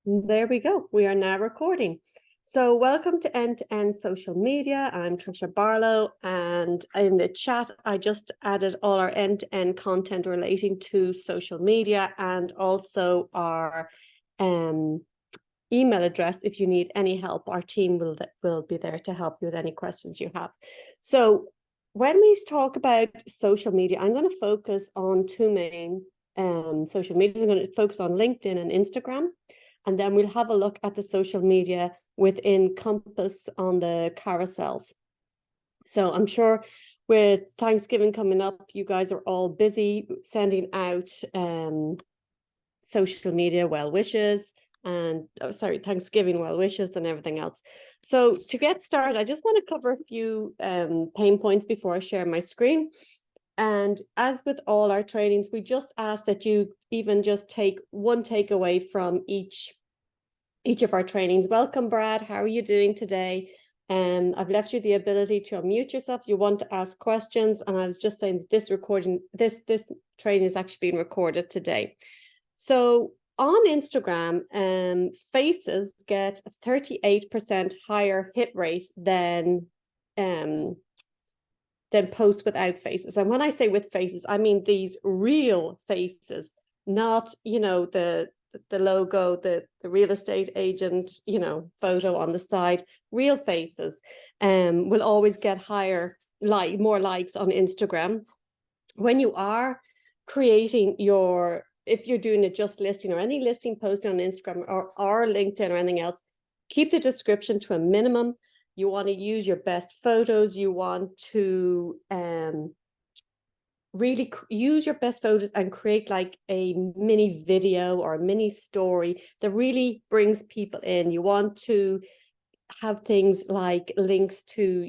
There we go. We are now recording. So welcome to End-to-End Social Media. I'm Trisha Barlow, and in the chat, I just added all our end-to-end content relating to social media and also our email address. If you need any help, our team will be there to help you with any questions you have. So when we talk about social media, I'm going to focus on two main social media. I'm going to focus on LinkedIn and Instagram. And then we'll have a look at the social media within Compass on the carousels. So I'm sure with Thanksgiving coming up, you guys are all busy sending out social media well wishes and Thanksgiving well wishes and everything else. So to get started, I just want to cover a few pain points before I share my screen. And as with all our trainings, we just ask that you even just take one takeaway from each of our trainings. Welcome, Brad. How are you doing today? I've left you the ability to unmute yourself if you want to ask questions. And I was just saying this training is actually being recorded today. So on Instagram, faces get a 38% higher hit rate than posts without faces. And when I say with faces, I mean these real faces, not, the logo, the real estate agent, photo on the side. Real faces will always get more likes on Instagram. When you are creating if you're doing a just listing or any listing post on Instagram or LinkedIn or anything else, keep the description to a minimum. You want to use your best photos. You want to really use your best photos and create like a mini video or a mini story that really brings people in. You want to have things like links to,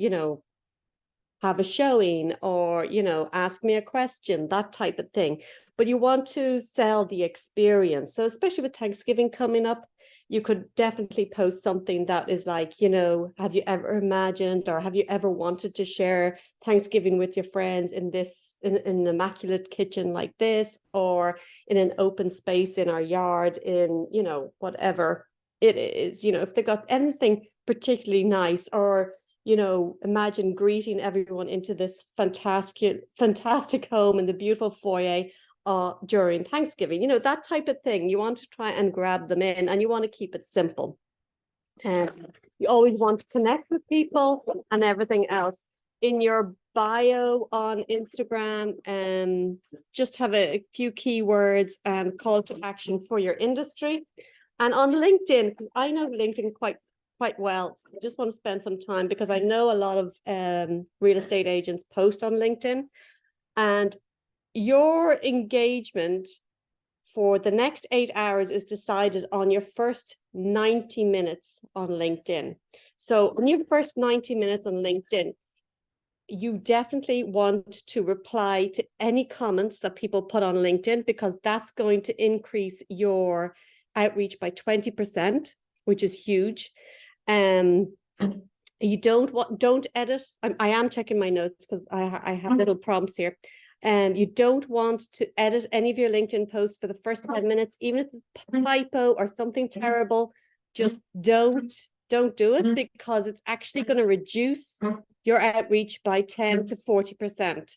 have a showing or, ask me a question, that type of thing. But you want to sell the experience. So especially with Thanksgiving coming up, you could definitely post something that is like, have you ever imagined or have you ever wanted to share Thanksgiving with your friends in an immaculate kitchen like this, or in an open space in our yard, in, whatever it is, if they got anything particularly nice, or imagine greeting everyone into this fantastic home in the beautiful foyer during Thanksgiving, that type of thing. You want to try and grab them in, and you want to keep it simple. And you always want to connect with people and everything else. In your bio on Instagram, and just have a few keywords and call to action for your industry. And on LinkedIn, because I know LinkedIn quite well. So I just want to spend some time, because I know a lot of real estate agents post on LinkedIn, and your engagement for the next 8 hours is decided on your first 90 minutes on LinkedIn. So on your first 90 minutes on LinkedIn, you definitely want to reply to any comments that people put on LinkedIn, because that's going to increase your outreach by 20%, which is huge. You don't edit. I am checking my notes because I have little prompts here. You don't want to edit any of your LinkedIn posts for the first 10 minutes, even if it's a typo or something terrible. Just don't do it, because it's actually going to reduce your outreach by 10 to 40%.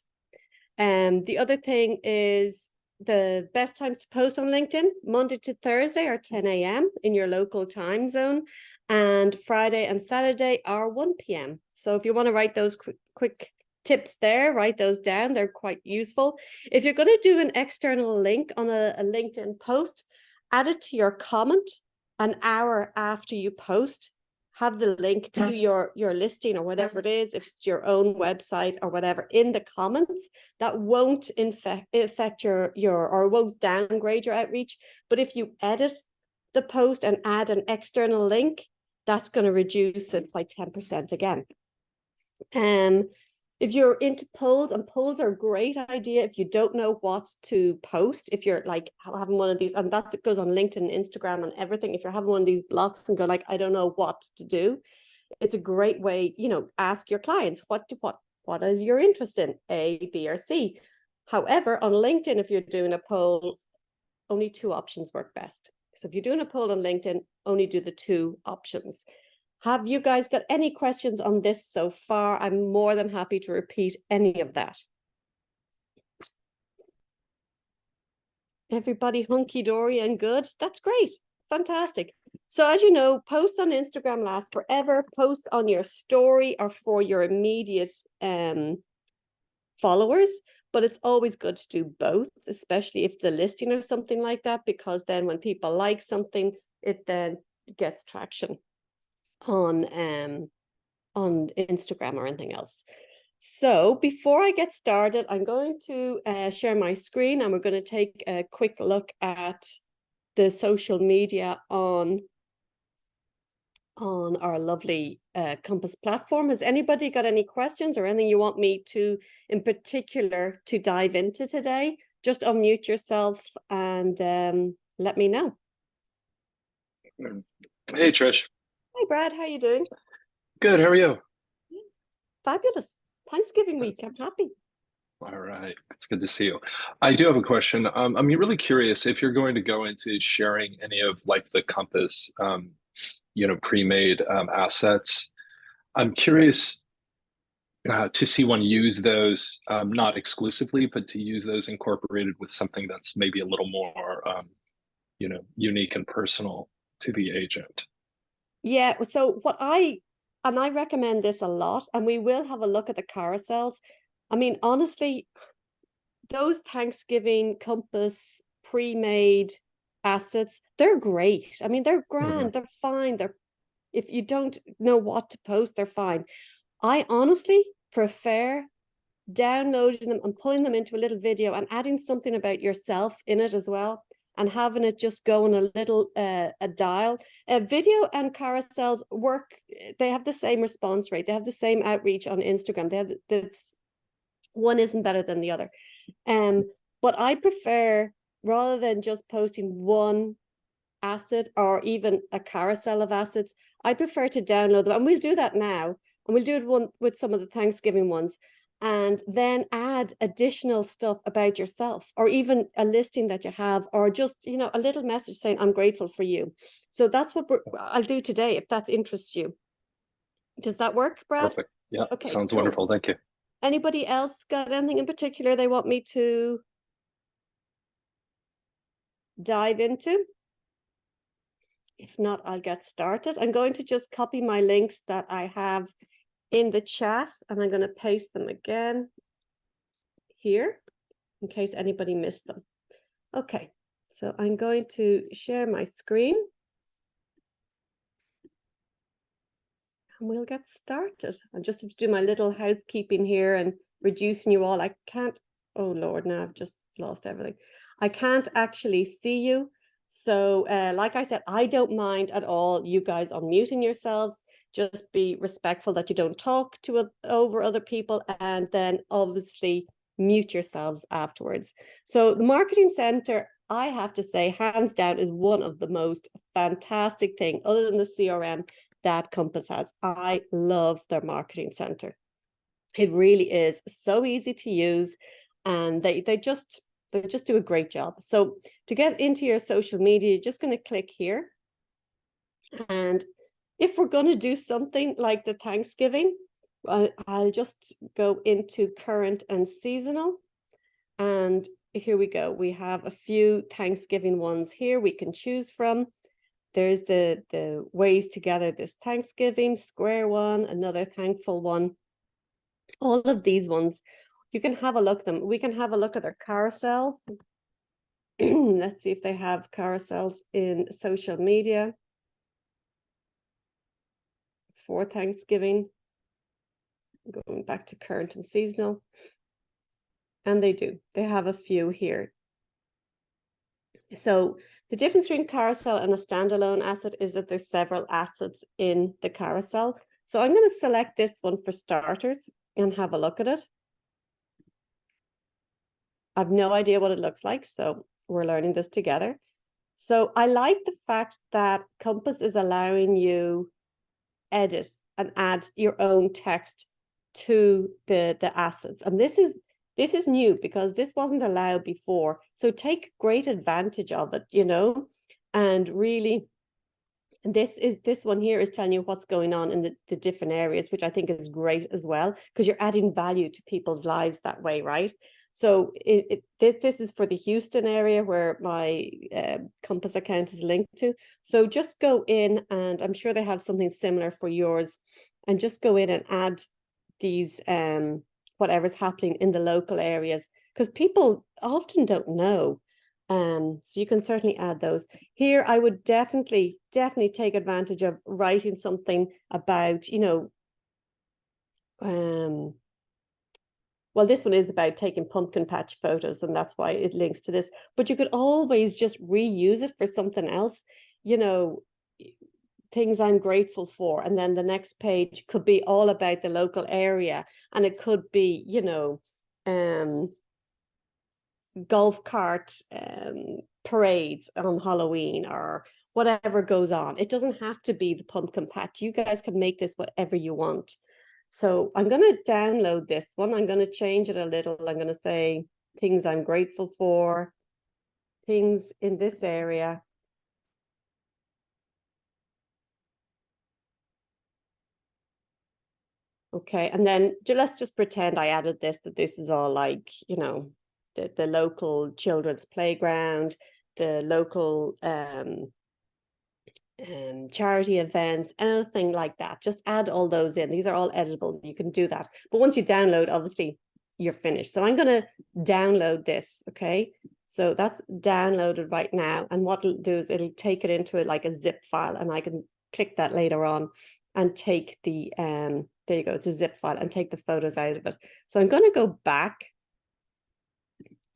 The other thing is, the best times to post on LinkedIn: Monday to Thursday are 10 a.m. in your local time zone, and Friday and Saturday are 1 p.m. So if you want to write those quick tips there, write those down. They're quite useful. If you're going to do an external link on a LinkedIn post, add it to your comment an hour after you post. Have the link to your listing or whatever it is, if it's your own website or whatever, in the comments. That won't affect your or won't downgrade your outreach. But if you edit the post and add an external link, that's going to reduce it by 10% again. If you're into polls, and polls are a great idea if you don't know what to post, if you're like having one of these, and that's it goes on LinkedIn, Instagram and everything. If you're having one of these blocks and go like, I don't know what to do, it's a great way, ask your clients, what are your interest in, A, B, or C. However, on LinkedIn, if you're doing a poll, only two options work best. So if you're doing a poll on LinkedIn, only do the 2 options. Have you guys got any questions on this so far? I'm more than happy to repeat any of that. Everybody hunky-dory and good? That's great. Fantastic. So as you know, posts on Instagram last forever. Posts on your story are for your immediate followers, but it's always good to do both, especially if it's a listing or something like that, because then when people like something, it then gets traction on Instagram or anything else. So before I get started, I'm going to share my screen, and we're going to take a quick look at the social media on our lovely Compass platform. Has anybody got any questions or anything you want me to, in particular, to dive into today? Just unmute yourself and let me know. Hey, Trish. Hi, Brad. How are you doing? Good. How are you? Fabulous. Thanksgiving week. I'm happy. All right. It's good to see you. I do have a question. I'm really curious if you're going to go into sharing any of like the Compass, pre-made assets. I'm curious to see one use those, not exclusively, but to use those incorporated with something that's maybe a little more, unique and personal to the agent. Yeah. So I recommend this a lot, and we will have a look at the carousels. I mean, honestly, those Thanksgiving Compass pre-made assets, they're great. I mean, they're grand, they're fine. If you don't know what to post, they're fine. I honestly prefer downloading them and pulling them into a little video and adding something about yourself in it as well, and having it just go on a little a dial. Video and carousels work. They have the same response rate. They have the same outreach on Instagram. They have one isn't better than the other. But I prefer, rather than just posting one asset or even a carousel of assets, I prefer to download them. And we'll do that now. And we'll do it with some of the Thanksgiving ones. And then add additional stuff about yourself, or even a listing that you have, or just, a little message saying, I'm grateful for you. So that's what I'll do today, if that interests you. Does that work, Brad? Perfect. Yeah. Okay, Sounds cool. wonderful. Thank you. Anybody else got anything in particular they want me to dive into? If not, I'll get started. I'm going to just copy my links that I have in the chat, and I'm going to paste them again here in case anybody missed them. Okay, so I'm going to share my screen, and we'll get started. I just have to do my little housekeeping here and reducing you all. I can't, oh Lord, now I've just lost everything. I can't actually see you. So like I said, I don't mind at all you guys unmuting yourselves. Just be respectful that you don't talk over other people, and then obviously mute yourselves afterwards. So the Marketing Center, I have to say, hands down, is one of the most fantastic thing, other than the CRM, that Compass has. I love their Marketing Center. It really is so easy to use, and they just do a great job. So to get into your social media, you're just going to click here. And if we're going to do something like the Thanksgiving, I'll just go into current and seasonal. And here we go. We have a few Thanksgiving ones here we can choose from. There's the ways to gather this Thanksgiving, square one, another thankful one. All of these ones, you can have a look at them. We can have a look at their carousels. Let's see if they have carousels in social media for Thanksgiving. Going back to current and seasonal. And they do. They have a few here. So the difference between carousel and a standalone asset is that there's several assets in the carousel. So I'm going to select this one for starters and have a look at it. I've no idea what it looks like, so we're learning this together. So I like the fact that Compass is allowing you edit and add your own text to the assets. And this is new, because this wasn't allowed before. So take great advantage of it, And really, this one here is telling you what's going on in the different areas, which I think is great as well, because you're adding value to people's lives that way, right? So this is for the Houston area where my Compass account is linked to. So just go in, and I'm sure they have something similar for yours, and just go in and add these whatever's happening in the local areas, because people often don't know. So you can certainly add those. Here, I would definitely take advantage of writing something about, well, this one is about taking pumpkin patch photos, and that's why it links to this. But you could always just reuse it for something else, things I'm grateful for. And then the next page could be all about the local area. And it could be, golf cart parades on Halloween or whatever goes on. It doesn't have to be the pumpkin patch. You guys can make this whatever you want. So I'm going to download this one. I'm going to change it a little. I'm going to say things I'm grateful for, things in this area. Okay, and then let's just pretend I added this, that this is all like, the local children's playground, the local charity events, anything like that. Just add all those in. These are all editable. You can do that. But once you download, obviously, you're finished. So I'm going to download this, okay? So that's downloaded right now. And what it'll do is it'll take it into it like a zip file, and I can click that later on and take the, there you go, it's a zip file, and take the photos out of it. So I'm going to go back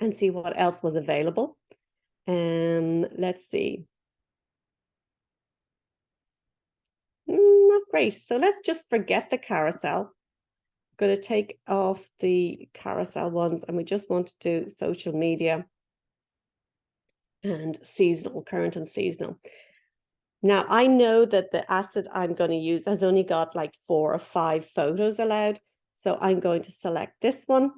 and see what else was available. Let's see. Not great. So let's just forget the carousel. I'm going to take off the carousel ones, and we just want to do social media and seasonal, current and seasonal. Now, I know that the asset I'm going to use has only got like 4 or 5 photos allowed. So I'm going to select this one.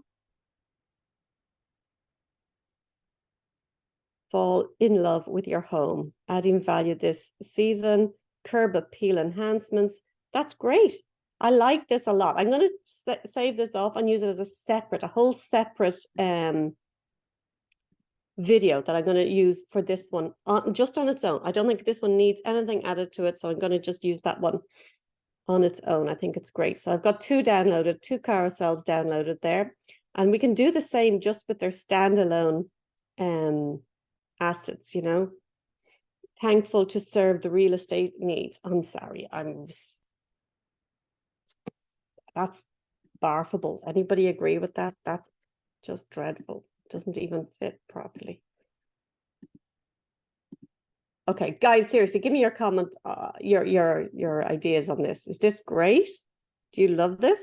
Fall in love with your home, adding value this season, curb appeal enhancements. That's great. I like this a lot. I'm going to save this off and use it as a whole separate video that I'm going to use for this one just on its own. I don't think this one needs anything added to it, so I'm going to just use that one on its own. I think it's great. So I've got 2 downloaded, 2 carousels downloaded there, and we can do the same just with their standalone assets, Thankful to serve the real estate needs. I'm sorry, that's barfable. Anybody agree with that? That's just dreadful. Doesn't even fit properly. Okay, guys, seriously, give me your comment, your ideas on this. Is this great? Do you love this?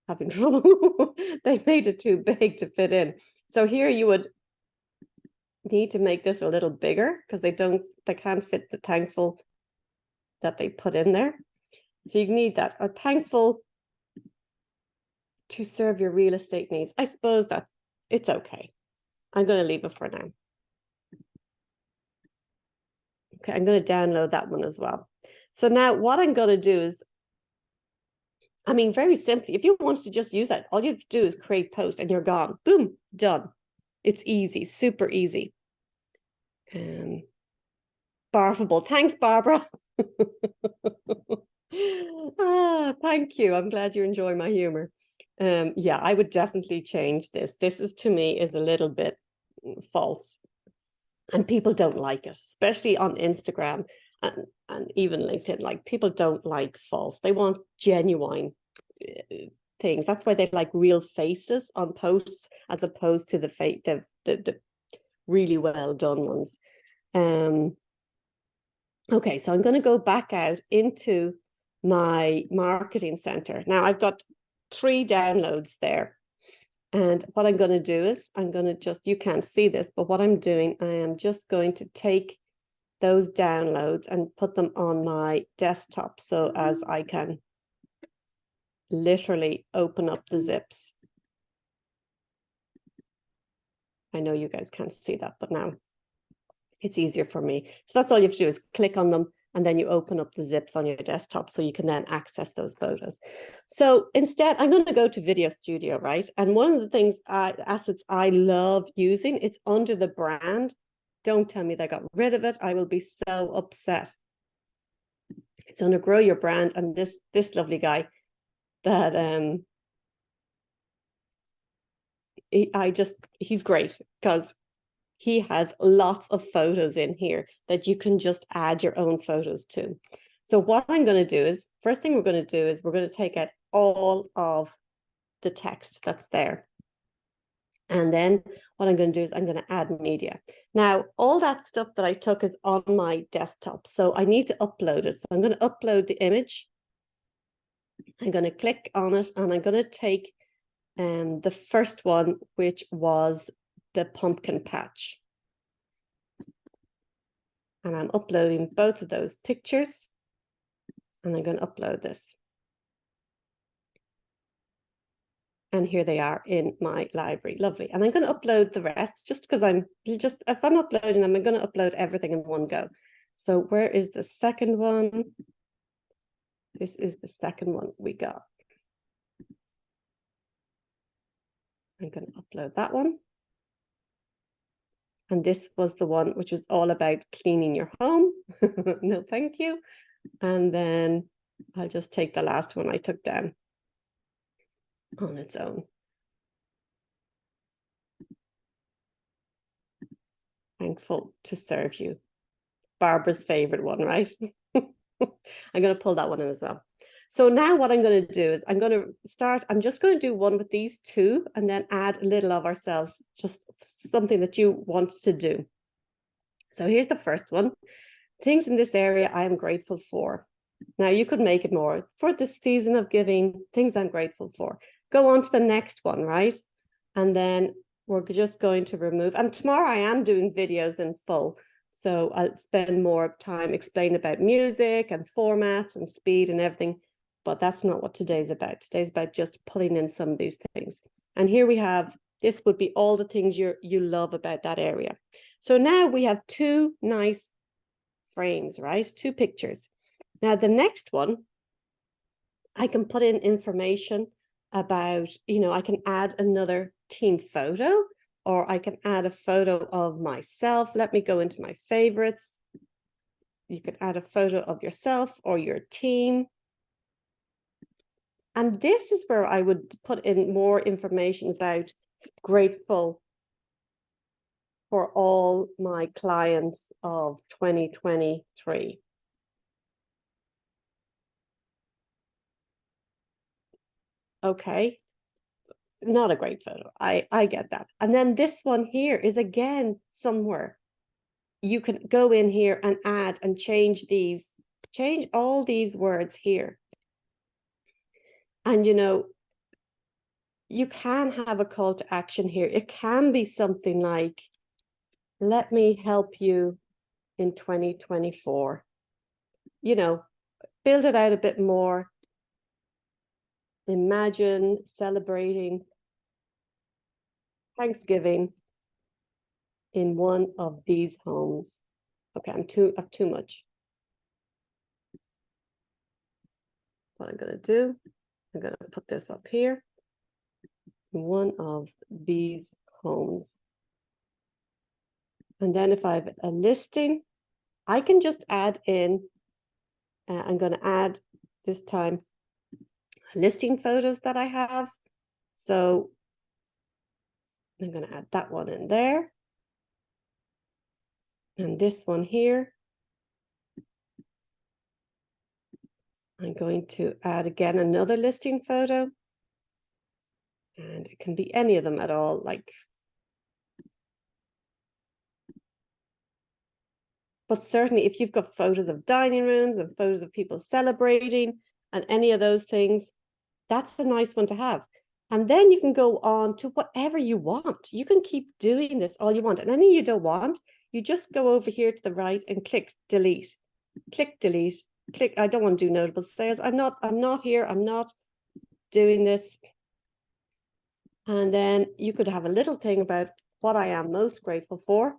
Having trouble. They made it too big to fit in. So here you would need to make this a little bigger, because they can't fit the thankful that they put in there. So you need that. A thankful to serve your real estate needs. I suppose that it's okay. I'm going to leave it for now. Okay, I'm going to download that one as well. So now what I'm going to do is, very simply, if you want to just use that, all you have to do is create post and you're gone. Boom, done. It's easy, super easy. Barfable. Thanks, Barbara. Thank you. I'm glad you enjoy my humor. Yeah, I would definitely change this. This is, to me, is a little bit false. And people don't like it, especially on Instagram and even LinkedIn. Like, people don't like false. They want genuine things. That's why they like real faces on posts as opposed to the really well done ones. Okay, so I'm going to go back out into my marketing center. Now I've got 3 downloads there. And what I'm going to do is I'm going to just, you can't see this, but what I'm doing, I am just going to take those downloads and put them on my desktop, so as I can literally open up the zips. I know you guys can't see that, but now it's easier for me. So that's all you have to do is click on them, and then you open up the zips on your desktop so you can then access those photos. So instead, I'm going to go to Video Studio, right? And one of the things, assets I love using, it's under the brand. Don't tell me they got rid of it. I will be so upset. It's under Grow Your Brand, and this lovely guy that he's great because he has lots of photos in here that you can just add your own photos to. So what I'm going to do is, first thing we're going to do is we're going to take out all of the text that's there. And then what I'm going to do is I'm going to add media. Now, all that stuff that I took is on my desktop, so I need to upload it. So I'm going to upload the image. I'm going to click on it, and I'm going to take the first one, which was the pumpkin patch. And I'm uploading both of those pictures, and I'm going to upload this. And here they are in my library. Lovely. And I'm going to upload the rest just because if I'm uploading them, I'm going to upload everything in one go. So where is the second one? This is the second one we got. I'm going to upload that one. And this was the one which was all about cleaning your home. No, thank you. And then I'll just take the last one I took down on its own. Thankful to serve you. Barbara's favorite one, right? I'm going to pull that one in as well. So now what I'm going to do is I'm just going to do one with these two and then add a little of ourselves, just something that you want to do. So here's the first one. Things in this area I am grateful for. Now you could make it more. For this season of giving, things I'm grateful for. Go on to the next one, right? And then we're just going to remove, and tomorrow I am doing videos in full. So I'll spend more time explaining about music and formats and speed and everything. But that's not what today's about. Today's about just pulling in some of these things. And here we have, this would be all the things you love about that area. So now we have two nice frames, right? Two pictures. Now the next one, I can put in information about, I can add another team photo, or I can add a photo of myself. Let me go into my favorites. You could add a photo of yourself or your team. And this is where I would put in more information about grateful for all my clients of 2023. Okay, not a great photo. I get that. And then this one here is again somewhere you can go in here and add and change all these words here. And you can have a call to action here. It can be something like, let me help you in 2024. Build it out a bit more. Imagine celebrating Thanksgiving in one of these homes. Okay, I'm too much. What I'm going to do, I'm going to put this up here. One of these homes. And then if I have a listing, I can just add in, I'm going to add this time listing photos that I have. So I'm going to add that one in there. And this one here. I'm going to add again another listing photo. And it can be any of them at all, but certainly if you've got photos of dining rooms and photos of people celebrating and any of those things, that's a nice one to have. And then you can go on to whatever you want. You can keep doing this all you want. And any you don't want, you just go over here to the right and click delete. Click delete. Click. I don't want to do notable sales. I'm not here. I'm not doing this. And then you could have a little thing about what I am most grateful for.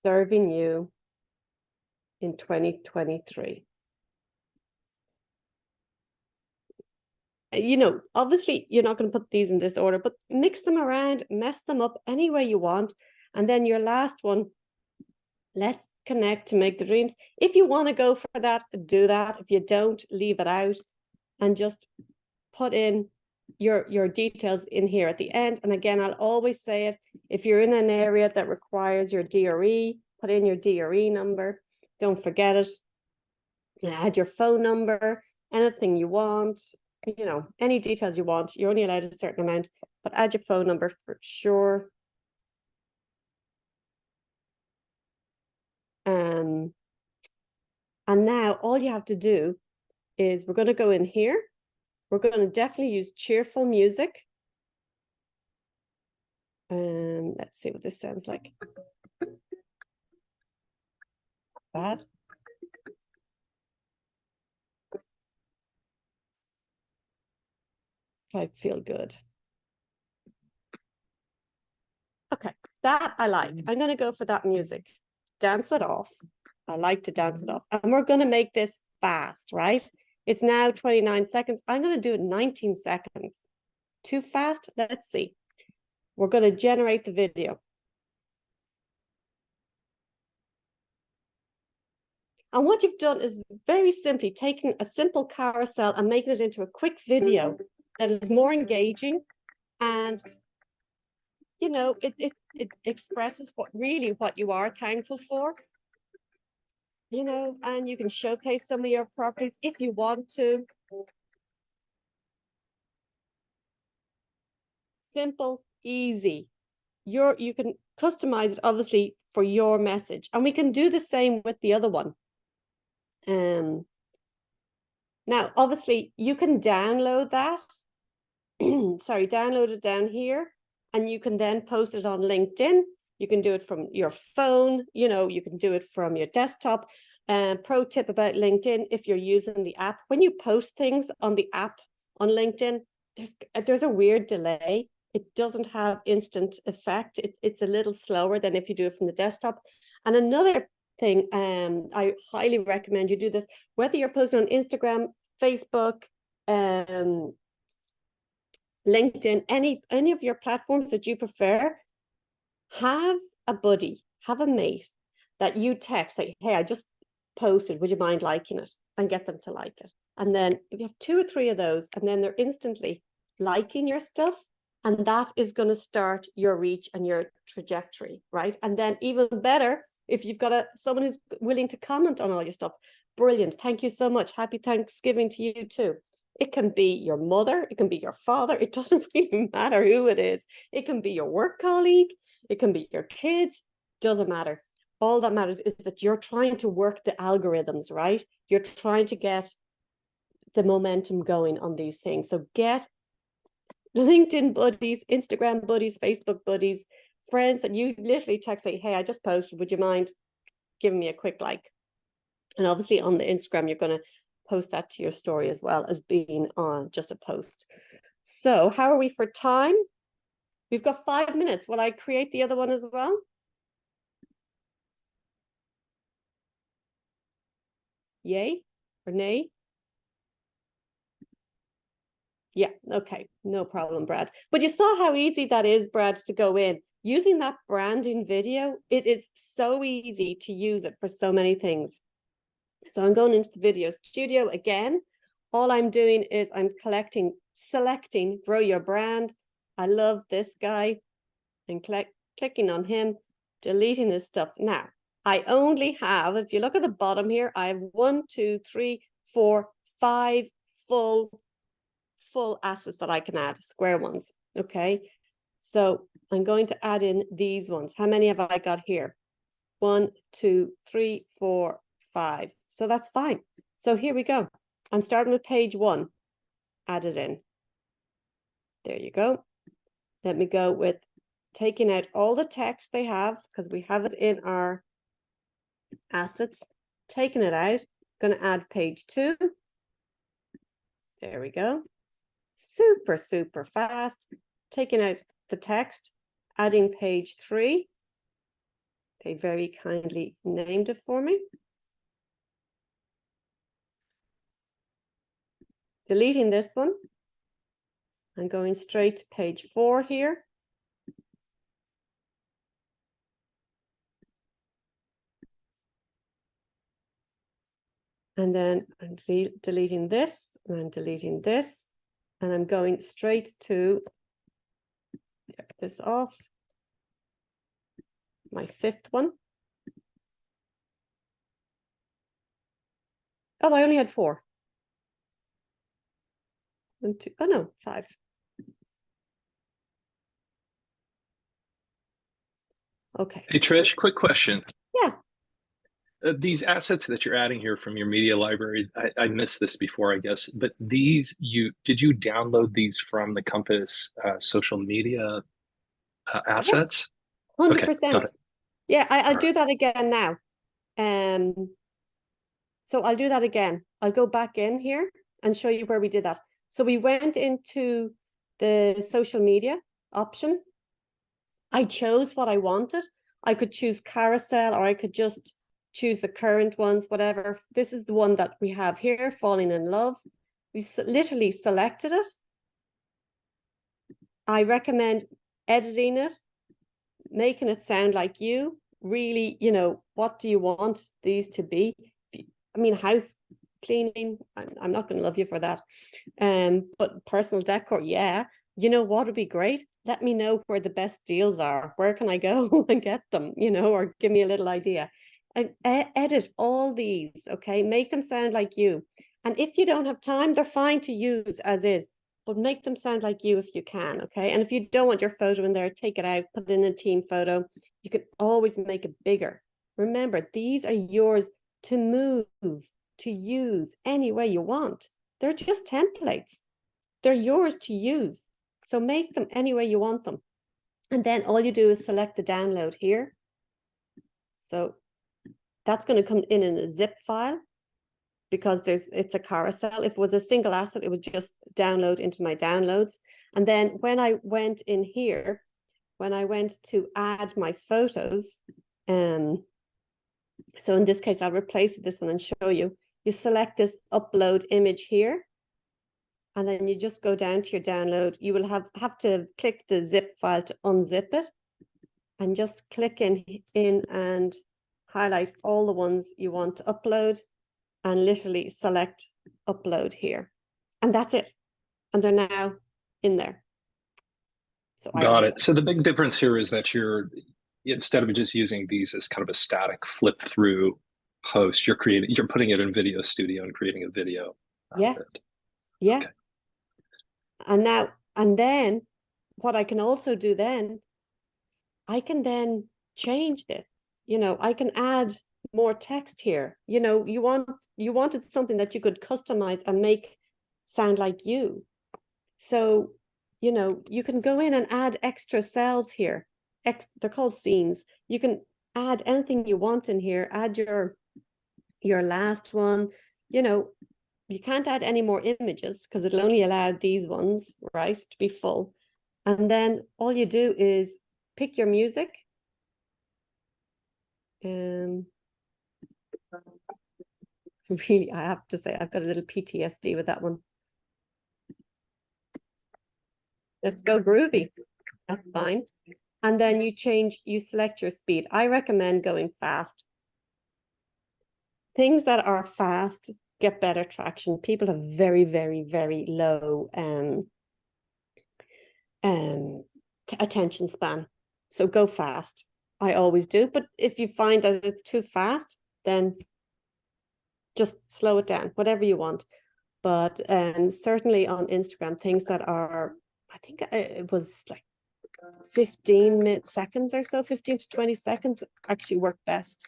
Serving you in 2023. You know, obviously you're not going to put these in this order, but mix them around, mess them up any way you want. And then your last one, let's connect to make the dreams. If you want to go for that, do that. If you don't, leave it out and just put in your details in here at the end. And again, I'll always say it, if you're in an area that requires your DRE, put in your DRE number. Don't forget it. Add your phone number, anything you want, you know, any details you want. You're only allowed a certain amount, but add your phone number for sure. And now all you have to do is we're going to go in here. We're going to definitely use cheerful music. Let's see what this sounds like. Bad. I feel good. Okay, that I like. I'm going to go for that music. Dance it off. I like to dance it off. And we're going to make this fast, right? It's now 29 seconds. I'm going to do it 19 seconds. Too fast? Let's see. We're going to generate the video. And what you've done is very simply taken a simple carousel and making it into a quick video that is more engaging, and you know, it expresses what you are thankful for, you know, and you can showcase some of your properties if you want to. Simple, easy. You can customize it obviously for your message, and we can do the same with the other one. Now obviously you can download that. Sorry, download it down here, and you can then post it on LinkedIn. You can do it from your phone, you know, you can do it from your desktop. Pro tip about LinkedIn, if you're using the app, when you post things on the app on LinkedIn, there's a weird delay. It doesn't have instant effect. It's a little slower than if you do it from the desktop. And another thing, I highly recommend you do this, whether you're posting on Instagram, Facebook, LinkedIn, any of your platforms that you prefer, have a buddy, have a mate that you text, say, hey, I just posted, would you mind liking it? And get them to like it. And then if you have 2 or 3 of those, and then they're instantly liking your stuff, and that is going to start your reach and your trajectory, right? And then even better, if you've got someone who's willing to comment on all your stuff, brilliant. Thank you so much. Happy Thanksgiving to you too. It can be your mother, it can be your father, it doesn't really matter who it is. It can be your work colleague, it can be your kids, doesn't matter. All that matters is that you're trying to work the algorithms, right? You're trying to get the momentum going on these things. So get LinkedIn buddies, Instagram buddies, Facebook buddies, friends that you literally text, say, hey, I just posted, would you mind giving me a quick like? And obviously on the Instagram, you're going to post that to your story as well as being on just a post. So how are we for time? We've got 5 minutes. Will I create the other one as well? Yay or nay? Yeah, okay, no problem, Brad. But you saw how easy that is, Brad, to go in. Using that branding video, it is so easy to use it for so many things. So I'm going into the video studio again. All I'm doing is I'm selecting grow your brand. I love this guy, and clicking on him, deleting his stuff. Now, I only have, if you look at the bottom here, I have 1, 2, 3, 4, 5 full assets that I can add, square ones. Okay, so I'm going to add in these ones. How many have I got here? 1, 2, 3, 4, 5. So that's fine. So here we go. I'm starting with page 1. Add it in. There you go. Let me go with taking out all the text they have, because we have it in our assets. Taking it out. Going to add page 2. There we go. super, super fast, taking out the text, adding page 3. They very kindly named it for me. Deleting this one and going straight to page 4 here. And then I'm deleting this, and I'm deleting this, and I'm going straight to, get this off, my 5th one. Oh, I only had 4. 1, 2, oh no, 5. Okay. Hey Trish, quick question. Yeah. These assets that you're adding here from your media library, I missed this before, I guess, but these did you download these from the Compass social media assets? Okay, got 100%. it. Yeah, I'll All do right. that again now. So I'll do that again. I'll go back in here and show you where we did that. So we went into the social media option. I chose what I wanted. I could choose carousel, or I could just choose the current ones, whatever. This is the one that we have here, Falling in Love. We literally selected it. I recommend editing it, making it sound like you. Really, what do you want these to be? I mean, house cleaning, I'm not going to love you for that. But personal decor, yeah. You know what would be great? Let me know where the best deals are. Where can I go and get them, or give me a little idea. And edit all these, okay? Make them sound like you. And if you don't have time, they're fine to use as is, but make them sound like you if you can, okay? And if you don't want your photo in there, take it out, put it in a team photo. You can always make it bigger. Remember, these are yours to move, to use any way you want. They're just templates. They're yours to use. So make them any way you want them. And then all you do is select the download here. So that's going to come in a zip file, because it's a carousel. If it was a single asset, it would just download into my downloads. And then when I went in here, when I went to add my photos, so in this case, I'll replace this one and show you. You select this upload image here, and then you just go down to your download. You will have to click the zip file to unzip it, and just click in and highlight all the ones you want to upload, and literally select upload here. And that's it. And they're now in there. So Got it. So the big difference here is that instead of just using these as kind of a static flip through post, you're putting it in Video Studio and creating a video out yeah. of it. Yeah. Okay. And then what I can also do then, I can then change this. I can add more text here. You wanted something that you could customize and make sound like you. So, you can go in and add extra cells here. They're called scenes. You can add anything you want in here. Add your last one. You can't add any more images because it'll only allow these ones, right, to be full. And then all you do is pick your music. Really, I have to say, I've got a little PTSD with that one. Let's go groovy. That's fine. And then you select your speed. I recommend going fast. Things that are fast get better traction. People have very, very, very low attention span. So go fast. I always do. But if you find that it's too fast, then just slow it down, whatever you want. But certainly on Instagram, things that are, I think it was like 15 seconds or so, 15 to 20 seconds actually work best.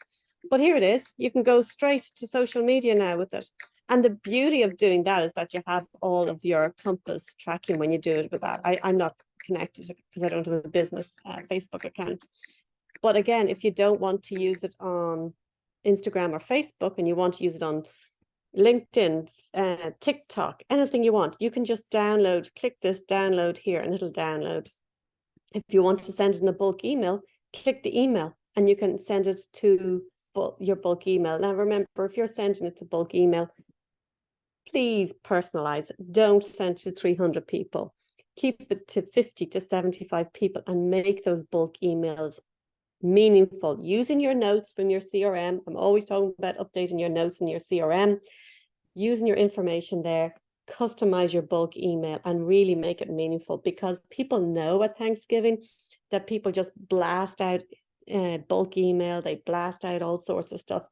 But here it is. You can go straight to social media now with it. And the beauty of doing that is that you have all of your Compass tracking when you do it with that. I'm not connected because I don't have a business Facebook account. But again, if you don't want to use it on Instagram or Facebook and you want to use it on LinkedIn, TikTok, anything you want. You can just download, click this download here, and it'll download. If you want to send in a bulk email, click the email and you can send it to your bulk email. Now, remember, if you're sending it to bulk email, please personalize it. Don't send to 300 people. Keep it to 50 to 75 people and make those bulk emails meaningful. Using your notes from your CRM. I'm always talking about updating your notes in your CRM, using your information there. Customize your bulk email and really make it meaningful, because people know at Thanksgiving that people just blast out bulk email, they blast out all sorts of stuff.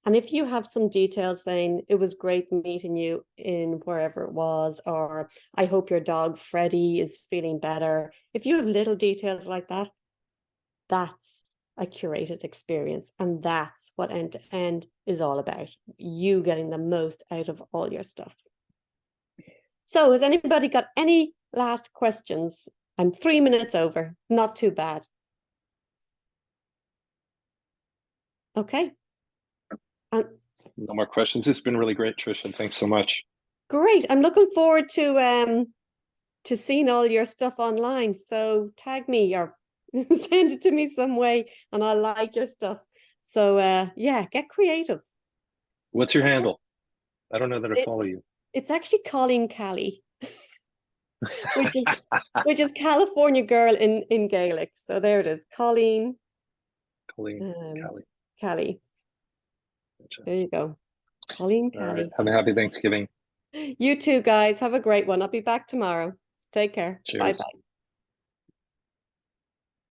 And if you have some details saying it was great meeting you in wherever it was, or I hope your dog Freddie is feeling better, if you have little details like that, that's a curated experience. And that's what end to end is all about, you getting the most out of all your stuff. So has anybody got any last questions? I'm 3 minutes over, not too bad. Okay. No more questions. It's been really great, Tricia. Thanks so much. Great. I'm looking forward to seeing all your stuff online. So tag me or send it to me some way, and I like your stuff. So yeah, get creative. What's your handle? I don't know that I follow you. It's actually Colleen Callie, which is California girl in Gaelic. So there it is, Colleen Callie. Callie. Gotcha. There you go, Colleen All right. Callie. Have a happy Thanksgiving. You too, guys. Have a great one. I'll be back tomorrow. Take care. Cheers. Bye bye.